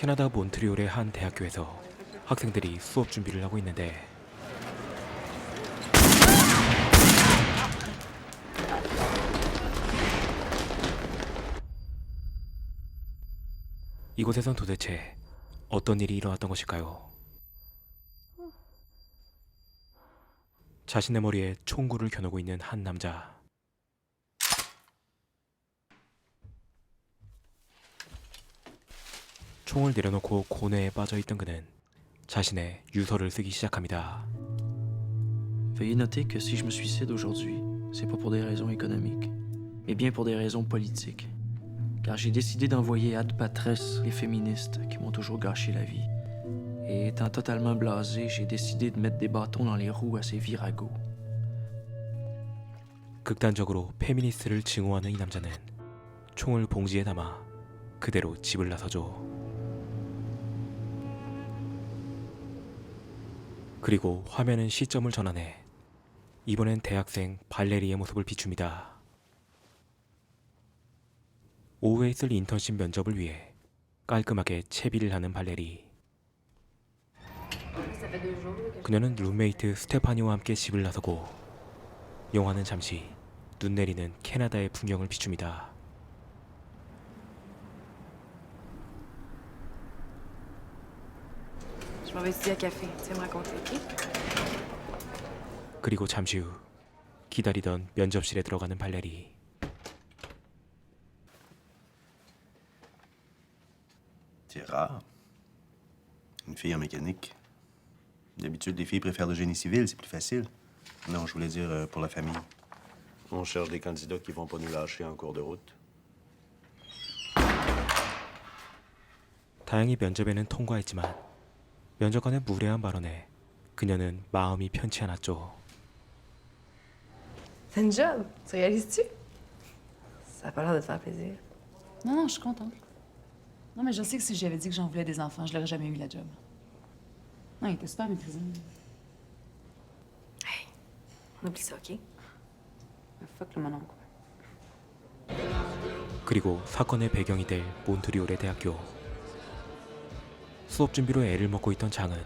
캐나다 몬트리올의 한 대학교에서 학생들이 수업 준비를 하고 있는데 이곳에선 도대체 어떤 일이 일어났던 것일까요? 자신의 머리에 총구를 겨누고 있는 한 남자. 총을 내려놓고 고뇌에 빠져있던 그는 자신의 유서를 쓰기 시작합니다. Veuillez noter que si je me suicide aujourd'hui, c'est pas pour des raisons économiques, mais bien pour des raisons politiques. Car j'ai décidé d'envoyer ad patres les féministes qui m'ont toujours gâché la vie. Et étant totalement blasé, j'ai décidé de mettre des bâtons dans les roues à ces viragos. 극단적으로 페미니스트를 증오하는 이 남자는 총을 봉지에 담아 그대로 집을 나서죠. 그리고 화면은 시점을 전환해 이번엔 대학생 발레리의 모습을 비춥니다. 오후에 있을 인턴십 면접을 위해 깔끔하게 채비를 하는 발레리. 그녀는 룸메이트 스테파니와 함께 집을 나서고 영화는 잠시 눈 내리는 캐나다의 풍경을 비춥니다. Je m'en vais étudier à café. Tu sais me raconter, OK? 그리고 잠시 후 기다리던 면접실에 들어가는 발레리. C'est rare. Une fille en mécanique. D'habitude, les filles préfèrent le génie civil, c'est plus facile. Non, je voulais dire pour la famille. On cherche des candidats qui vont pas nous lâcher en cours de route. 다행히 면접에는 통과했지만 면접관의 무례한 발언에 그녀는 마음이 편치 않았죠. C'est une job. Tu réalises-tu? Ça a pas l'air de te faire plaisir. Non, non, je suis contente. Non, mais je sais que si j'avais dit que j'en voulais des enfants, je l'aurais jamais eu la job. Non, il était super maîtrisé. Hey, on oublie ça, OK? Fuck le mononcle. 그리고 사건의 배경이 될 몬트리올의 대학교. 수업 준비로 애를 먹고 있던 장은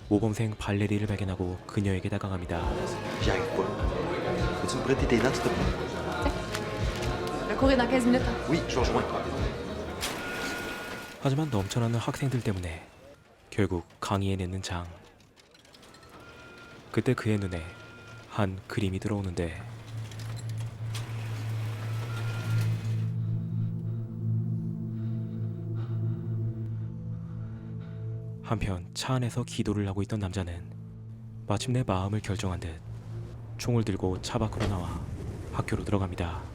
모범생 발레리를 발견하고 그녀에게 다가갑니다. J'y arrive pas. Peux-tu me prêter tes notes, s'il te plaît? Le cours est dans 15 minutes. Hein? Oui, je rejoins. 하지만 넘쳐나는 학생들 때문에 결국 강의에 내는 장. 그때 그의 눈에 한 그림이 들어오는데 한편 차 안에서 기도를 하고 있던 남자는 마침내 마음을 결정한 듯 총을 들고 차 밖으로 나와 학교로 들어갑니다.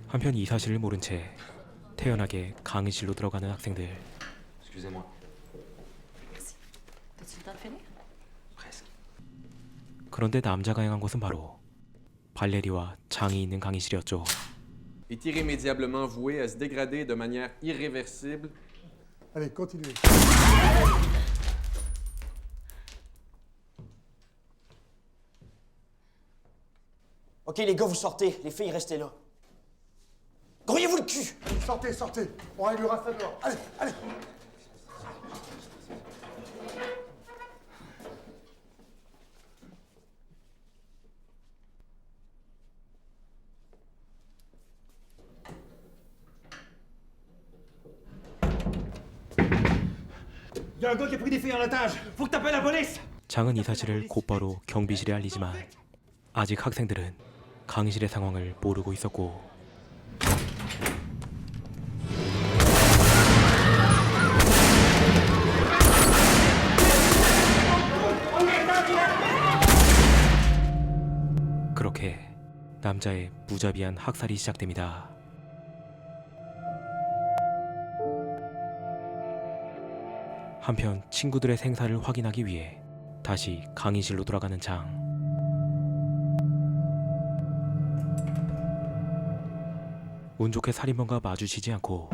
한편 이 사실을 모른 채 태연하게 강의실로 들어가는 학생들. Excusez-moi. T'as-tu le temps de finir? Presque. 그런데 남자가 향한 곳은 바로 발레리와 장이 있는 강의실이었죠. Est irrémédiablement voué à se dégrader de manière irréversible. Allez, continuez. OK, les gars, vous sortez. Les filles, restez là. Grouillez-vous le cul! Sortez, sortez. On réglera ça dehors. Allez, allez. Il y a un gars qui a pris des filles en otage. Faut que t'appelles la police! 장은 이 사실을 곧바로 경비실에 알리지만 아직 학생들은 강의실의 상황을 모르고 있었고 그렇게 남자의 무자비한 학살이 시작됩니다. 한편 친구들의 생사를 확인하기 위해 다시 강의실로 돌아가는 장. 운 좋게 살인범과 마주치지 않고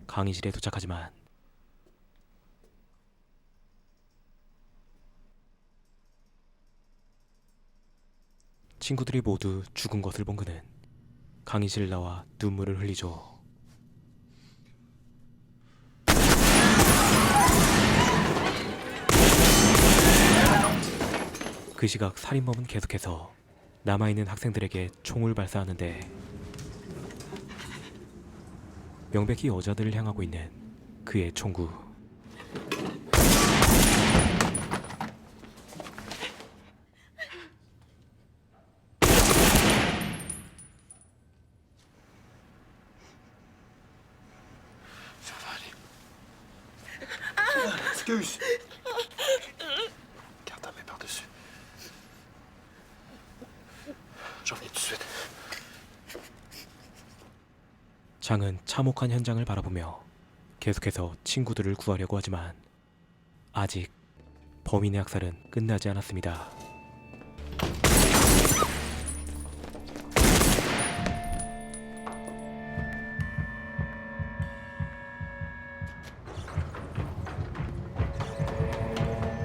강의실에 도착하지만 친구들이 모두 죽은 것을 본 그는 강의실을 나와 눈물을 흘리죠. 그 시각 살인범은 계속해서 남아있는 학생들에게 총을 발사하는데 명백히 여자들을 향하고 있는 그의 총구. Excuse. Garde ta main par-dessus. J'en viens tout de suite. 장은 참혹한 현장을 바라보며 계속해서 친구들을 구하려고 하지만 아직 범인의 학살은 끝나지 않았습니다.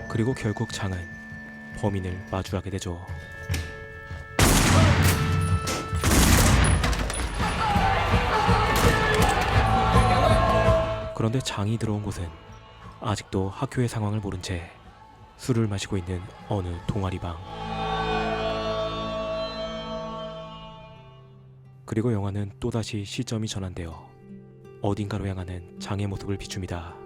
그리고 결국 장은 범인을 마주하게 되죠. 그런데 장이 들어온 곳은 아직도 학교의 상황을 모른 채 술을 마시고 있는 어느 동아리방. 그리고 영화는 또다시 시점이 전환되어 어딘가로 향하는 장의 모습을 비춥니다.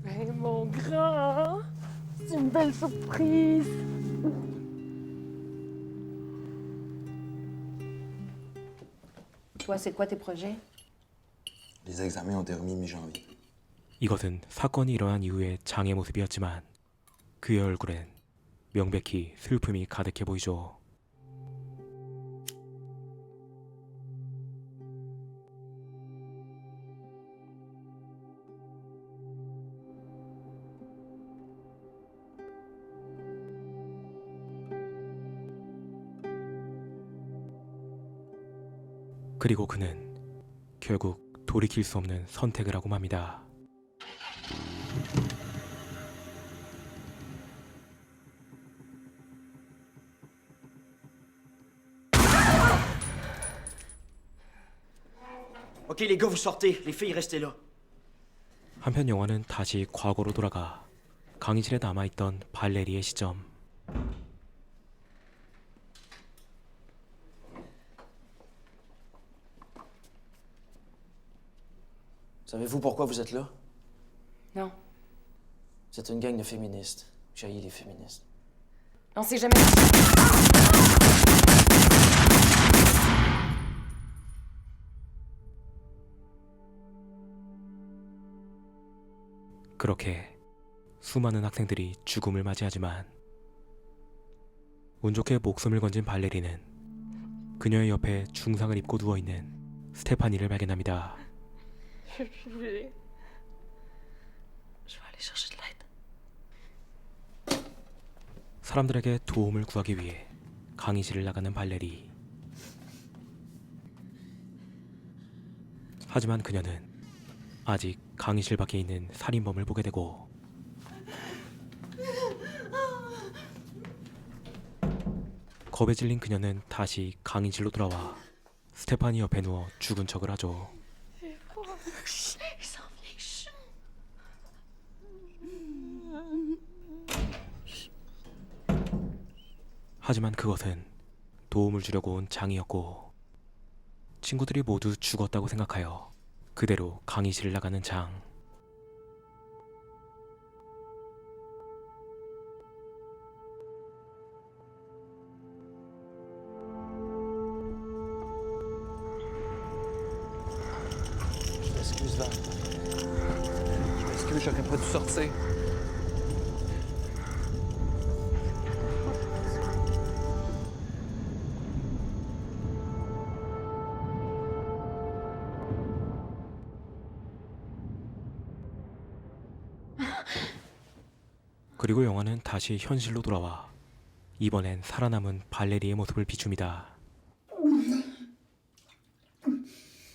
Hey, mon grand, c'est une belle surprise. Toi, c'est quoi tes projets? Les examens ont été remis mi-janvier. 이것은 사건이 일어난 이후의 장의 모습이었지만 그의 얼굴엔 명백히 슬픔이 가득해 보이죠. 그리고 그는 결국 돌이킬 수 없는 선택을 하고 맙니다. Ok, les gars, vous sortez. Les filles, restez là. 한편 영화는 다시 과거로 돌아가 강의실에 남아있던 발레리의 시점. Savez-vous pourquoi vous êtes là? Non. Vous êtes une gang de féministes. J'haïs les féministes. On s'est jamais... 그렇게 수많은 학생들이 죽음을 맞이하지만 운 좋게 목숨을 건진 발레리는 그녀의 옆에 중상을 입고 누워있는 스테파니를 발견합니다. Je vais aller chercher de l'aide. 사람들에게 도움을 구하기 위해 강의실을 나가는 발레리. 하지만 그녀는 아직 강의실 밖에 있는 살인범을 보게 되고 겁에 질린 그녀는 다시 강의실로 돌아와 스테파니 옆에 누워 죽은 척을 하죠. 하지만 그것은 도움을 주려고 온 장이었고 친구들이 모두 죽었다고 생각하여 그대로 강의실을 나가는 장. Je m'excuse, Val. Je m'excuse, j'aurais pas dû sortir. 그리고 영화는 다시 현실로 돌아와 이번엔 살아남은 발레리의 모습을 비춥니다.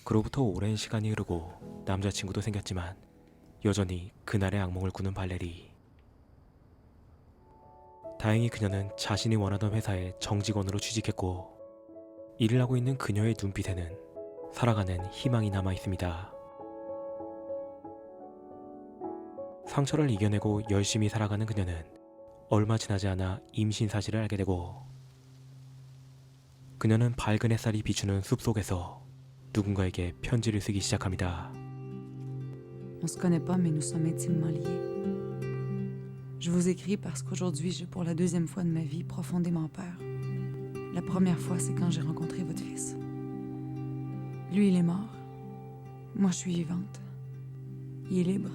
그로부터 오랜 시간이 흐르고 남자친구도 생겼지만 여전히 그날의 악몽을 꾸는 발레리. 다행히 그녀는 자신이 원하던 회사에 정직원으로 취직했고 일을 하고 있는 그녀의 눈빛에는 살아가는 희망이 남아 있습니다. 상처를 이겨내고 열심히 살아가는 그녀는 얼마 지나지 않아 임신 사실을 알게 되고 그녀는 밝은 햇살이 비추는 숲속에서 누군가에게 편지를 쓰기 시작합니다. On se connaît pas, mais nous sommes intimement liés. Je vous écris parce qu'aujourd'hui, j'ai pour la deuxième fois de ma vie profondément peur. La première fois, c'est quand j'ai rencontré votre fils. Lui, il est mort. Moi, je suis vivante. Il est libre.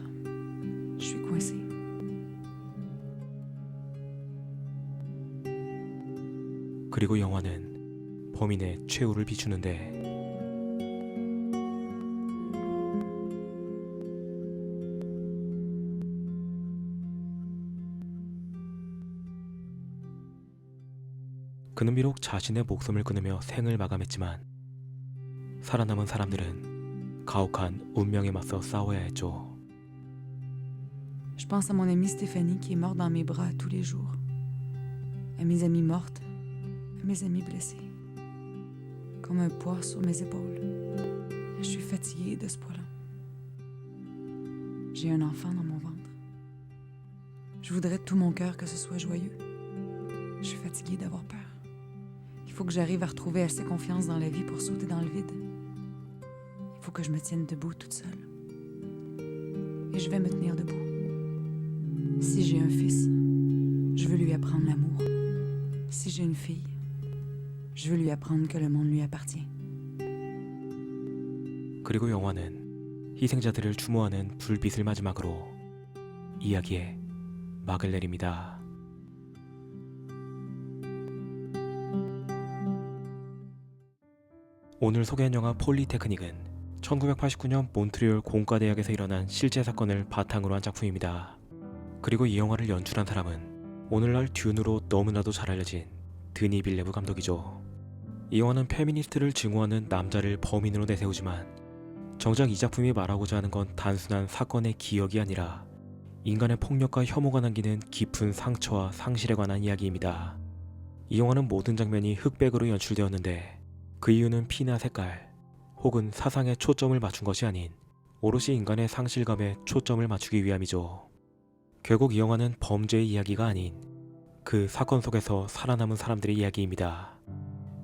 Je suis coincée. 그리고 영화는 범인의 최후를 비추는데 그는 비록 자신의 목숨을 끊으며 생을 마감했지만 살아남은 사람들은 가혹한 운명에 맞서 싸워야 했죠. Je pense à mon amie Stéphanie qui est morte dans mes bras tous les jours. À mes amies mortes. À mes amis blessés. Comme un poids sur mes épaules. Je suis fatiguée de ce poids-là. J'ai un enfant dans mon ventre. Je voudrais de tout mon cœur que ce soit joyeux. Je suis fatiguée d'avoir peur. Il faut que j'arrive à retrouver assez confiance dans la vie pour sauter dans le vide. Il faut que je me tienne debout toute seule. Et je vais me tenir debout. Si j'ai un fils, je veux lui apprendre l'amour. Si j'ai une fille, je veux lui apprendre que le monde lui appartient. 그리고 영화는 희생자들을 추모하는 불빛을 마지막으로 이야기의 막을 내립니다. 오늘 소개한 영화 폴리테크닉은 1989년 몬트리올 공과대학에서 일어난 실제 사건을 바탕으로 한 작품입니다. 그리고 이 영화를 연출한 사람은 오늘날 듄으로 너무나도 잘 알려진 드니 빌레브 감독이죠. 이 영화는 페미니스트를 증오하는 남자를 범인으로 내세우지만 정작 이 작품이 말하고자 하는 건 단순한 사건의 기억이 아니라 인간의 폭력과 혐오가 남기는 깊은 상처와 상실에 관한 이야기입니다. 이 영화는 모든 장면이 흑백으로 연출되었는데 그 이유는 피나 색깔 혹은 사상에 초점을 맞춘 것이 아닌 오롯이 인간의 상실감에 초점을 맞추기 위함이죠. 결국 이 영화는 범죄의 이야기가 아닌 그 사건 속에서 살아남은 사람들의 이야기입니다.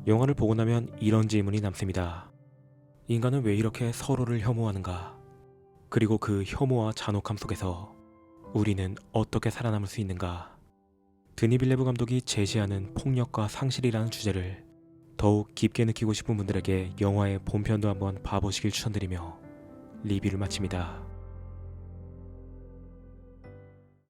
영화를 보고 나면 이런 질문이 남습니다. 인간은 왜 이렇게 서로를 혐오하는가? 그리고 그 혐오와 잔혹함 속에서 우리는 어떻게 살아남을 수 있는가? 드니 빌레브 감독이 제시하는 폭력과 상실이라는 주제를 더욱 깊게 느끼고 싶은 분들에게 영화의 본편도 한번 봐보시길 추천드리며 리뷰를 마칩니다.